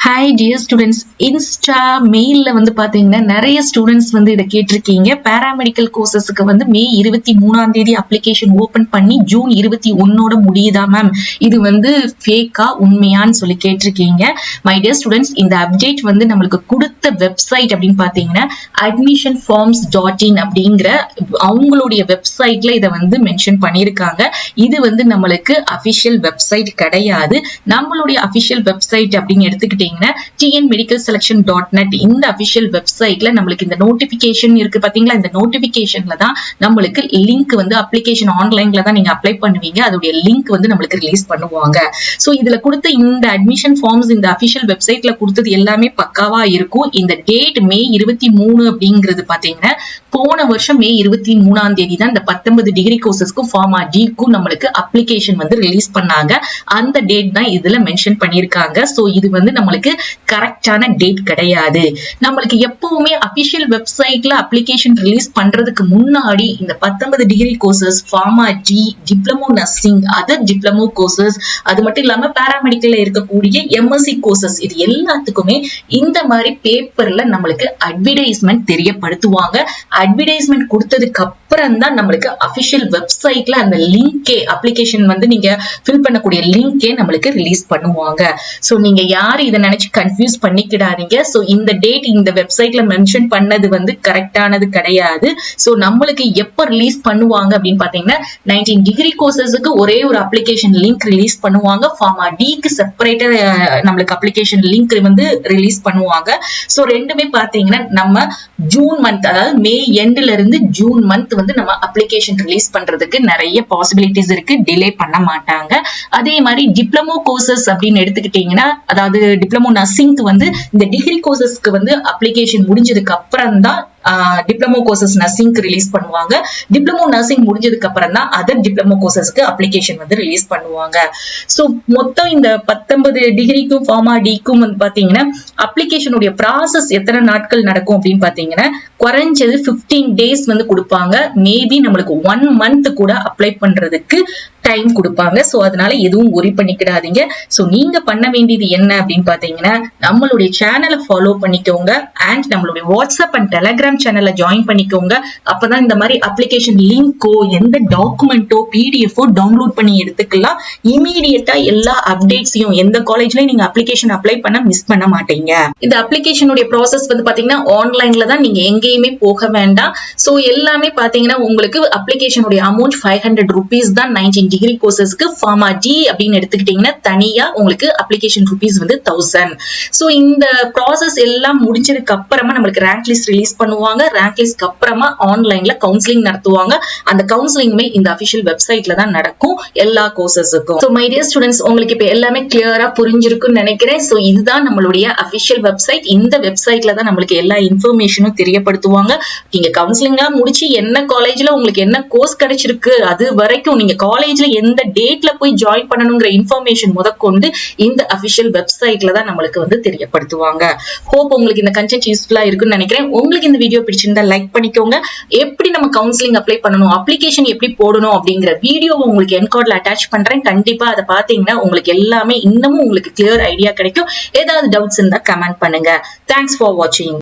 Hi dear students, Insta மெயில்ல பாத்தீங்கன்னா நிறைய students இதை கேட்டிருக்கீங்க. பேராமெடிக்கல் கோர்சஸ்க்கு மே 23 அப்ளிகேஷன் ஓபன் பண்ணி ஜூன் 21 முடியுதா மேம், இது ஃபேக்கா உண்மையான்னு சொல்லி கேட்டிருக்கீங்க. மை டியர் ஸ்டூடெண்ட்ஸ், இந்த அப்டேட் நம்மளுக்கு கொடுத்த வெப்சைட் அப்படின்னு பாத்தீங்கன்னா admissionforms.in அப்படிங்கிற அவங்களுடைய வெப்சைட்ல இதை மென்ஷன் பண்ணியிருக்காங்க. இது நம்மளுக்கு அபிஷியல் வெப்சைட் கிடையாது. நம்மளுடைய அபிஷியல் வெப்சைட் அப்படின்னு எடுத்துக்கிட்டீங்க tnmedicalselection.net இந்த அபிஷியல் வெப்சைட்ல நம்மளுக்கு இந்த நோட்டிபிகேஷன் இருக்கு பாத்தீங்களா. இந்த நோட்டிபிகேஷன்ல தான் நம்மளுக்கு லிங்க் அப்ளிகேஷன் ஆன்லைன்ல தான் நீங்க அப்ளை பண்ணுவீங்க. அதோட லிங்க் நம்மளுக்கு ரிலீஸ் பண்ணுவாங்க. சோ இதுல கொடுத்த இந்த அட்மிஷன் ஃபார்ம்ஸ் இந்த அபிஷியல் வெப்சைட்ல கொடுத்தது எல்லாமே பக்காவா இருக்கும். இந்த டேட் மே 23 அப்படிங்கிறது பாத்தீங்கன்னா போன வருஷம் மே 23 தான் இந்த 19 டிகிரி கோர்சஸ்க்கும் ஃபார்மா டிக்கும் நம்மளுக்கு அப்ளிகேஷன் ரிலீஸ் பண்ணாங்க. அந்த டேட் தான் இதுல மென்ஷன் பண்ணிருக்காங்க. சோ இது நம்மளுக்கு கரெக்டான டேட் கிடையாது. நம்மளுக்கு எப்பவுமே அபிஷியல் வெப்சைட்ல அப்ளிகேஷன் ரிலீஸ் பண்றதுக்கு முன்னாடி இந்த 19 degree courses, pharma D, diploma nursing, other diploma courses, அது மட்டும் இல்லாம பாராமெடிக்கல்ல இருக்கக்கூடிய எம்எஸ்சி கோர்சஸ், இது எல்லாத்துக்குமே இந்த மாதிரி பேப்பர்ல நம்மளுக்கு அட்வர்டைஸ்மெண்ட் தெரியப்படுத்துவாங்க. அட்வர்டைஸ்மெண்ட் கொடுத்ததுக்கு அப்புறம் தான் நம்மளுக்கு அபிஷியல் வெப்சைட்ல அந்த லிங்கே அப்ளிகேஷன் நீங்க ஃபில் பண்ணக்கூடிய லிங்கே நம்மளுக்கு ரிலீஸ் பண்ணுவாங்க. சோ நீங்க யாரு இதை நினைச்சு கன்ஃபியூஸ் பண்ணிக்கிடாதீங்க. சோ இந்த டேட் இந்த வெப்சைட்ல மென்ஷன் பண்ணது கரெக்டானது கிடையாது. சோ நம்மளுக்கு எப்ப ரிலீஸ் பண்ணுவாங்க அப்படின்னு பாத்தீங்கன்னா 19 டிகிரி கோர்சஸுக்கு ஒரே ஒரு அப்ளிகேஷன் லிங்க் ரிலீஸ் பண்ணுவாங்க. ஃபார்மா டிக்கு செப்பரேட்டா நம்மளுக்கு அப்ளிகேஷன் லிங்க் ரிலீஸ் பண்ணுவாங்க. சோ ரெண்டுமே பாத்தீங்கன்னா நம்ம ஜூன் மந்த், அதாவது மே எண்ட்ல இருந்து ஜூன் மந்த் நம்ம அப்ளிகேஷன் ரிலீஸ் பண்றதுக்கு நிறைய பாசிபிலிட்டிஸ் இருக்கு. டிலே பண்ண மாட்டாங்க. அதே மாதிரி டிப்ளமோ கோர்சஸ் அப்படின்னு எடுத்துக்கிட்டீங்கன்னா, அதாவது டிப்ளமோ நர்சிங்க்கு இந்த டிகிரி கோர்சஸ்க்கு அப்ளிகேஷன் முடிஞ்சதுக்கு அப்புறம் தான் டிப்ளமோ கோர்சஸ் நர்சிங்க்கு ரிலீஸ் பண்ணுவாங்க. டிப்ளமோ நர்சிங் முடிஞ்சதுக்கு அப்புறம் தான் அதர் டிப்ளமோ கோர்சஸ்க்கு அப்ளிகேஷன் ரிலீஸ் பண்ணுவாங்க. சோ மொத்தம் இந்த 19 டிகிரிக்கும் ஃபார்மா டிக்கும் பாத்தீங்கன்னா அப்ளிகேஷனுடைய ப்ராசஸ் எத்தனை நாட்கள் நடக்கும் அப்படின்னு பாத்தீங்கன்னா குறைஞ்சது 15 டேஸ் கொடுப்பாங்க. மேபி நம்மளுக்கு 1 மந்த் கூட அப்ளை பண்றதுக்கு டைம் கொடுப்பாங்க. சோ அதனால எதுவும் ஒரி பண்ணிக்கிடாதீங்க. சோ நீங்க பண்ண வேண்டியது என்ன அப்படின்னு பாத்தீங்கன்னா நம்மளுடைய சேனலை ஃபாலோ பண்ணிக்கோங்க அண்ட் நம்மளுடைய வாட்ஸ்அப் அண்ட் டெலிகிராம் சேனலை ஜாயின் பண்ணிக்கோங்க. அப்பதான் இந்த மாதிரி அப்ளிகேஷன் லிங்கோ எந்த டாக்குமெண்டோ பிடிஎஃபோ டவுன்லோட் பண்ணி எடுத்துக்கலாம். இமீடியட்டா எல்லா அப்டேட்ஸையும் எந்த காலேஜ்லயும் நீங்க அப்ளிகேஷன் அப்ளை பண்ண மிஸ் பண்ண மாட்டீங்க. இந்த அப்ளிகேஷனுடைய ப்ராசஸ் பாத்தீங்கன்னா ஆன்லைன்ல தான், நீங்க எங்கேயுமே போக வேண்டாம். சோ எல்லாமே பாத்தீங்கன்னா உங்களுக்கு அப்ளிகேஷனுடைய அமௌண்ட் 500 rupees தான். 19 டிகிரி கோர்சஸ்க்கு ஃபார்மா டி அப்படின்னு எடுத்துக்கிட்டீங்கன்னா தனியா உங்களுக்கு அப்ளிகேஷன் ரூபீஸ் 1000. சோ இந்த ப்ராசஸ் எல்லாம் முடிஞ்சதுக்கு அப்புறமா நம்மளுக்கு ரேங்க் லிஸ்ட் ரிலீஸ் பண்ணுவாங்க. ரேங்க் லிஸ்ட்க்கு அப்புறமா ஆன்லைன்ல கவுன்சிலிங் நடத்துவாங்க. அந்த கவுன்சிலிங்குமே இந்த அபிஷியல் வெப்சைட்ல தான் நடக்கும் எல்லா கோர்சஸுக்கும். சோ மை டியர் ஸ்டூடெண்ட்ஸ், உங்களுக்கு இப்ப எல்லாமே கிளியரா புரிஞ்சிருக்கும்னு நினைக்கிறேன். சோ இதுதான் நம்மளுடைய அபிஷியல் வெப்சைட். இந்த வெப்சைட்ல தான் நம்மளுக்கு எல்லா இன்ஃபர்மேஷனும் தெரியப்படுத்துவாங்க. நீங்க கவுன்சிலிங்லாம் முடிச்சு என்ன காலேஜ்ல உங்களுக்கு என்ன கோர்ஸ் கிடைச்சிருக்கு, அது வரைக்கும் நீங்க காலேஜ்ல எந்த டேட்ல போய் ஜாயின் பண்ணணுங்கிற இன்ஃபர்மேஷன் முதற்கொண்டு இந்த அபிஷியல் வெப்சைட்ல தான் நம்மளுக்கு தெரியப்படுத்துவாங்க. ஹோப் உங்களுக்கு இந்த கண்டென்ட் யூஸ்ஃபுல்லா இருக்குன்னு நினைக்கிறேன். உங்களுக்கு இந்த வீடியோ பிடிச்சிருந்தா லைக் பண்ணிக்கோங்க. எப்படி நம்ம கவுன்சிலிங் அப்ளை பண்ணணும், அப்ளிகேஷன் எப்படி போடணும் அப்படிங்கிற வீடியோ உங்களுக்கு என்கார்ட்ல அட்டாச் பண்றேன். கண்டிப்பா அதை பாத்தீங்கன்னா உங்களுக்கு எல்லாமே இன்னமும் உங்களுக்கு கிளியர் ஐடியா கிடைக்கும். ஏதாவது டவுட்ஸ் இருந்தா கமெண்ட் பண்ணுங்க. தேங்க்ஸ் ஃபார் வாட்சிங்.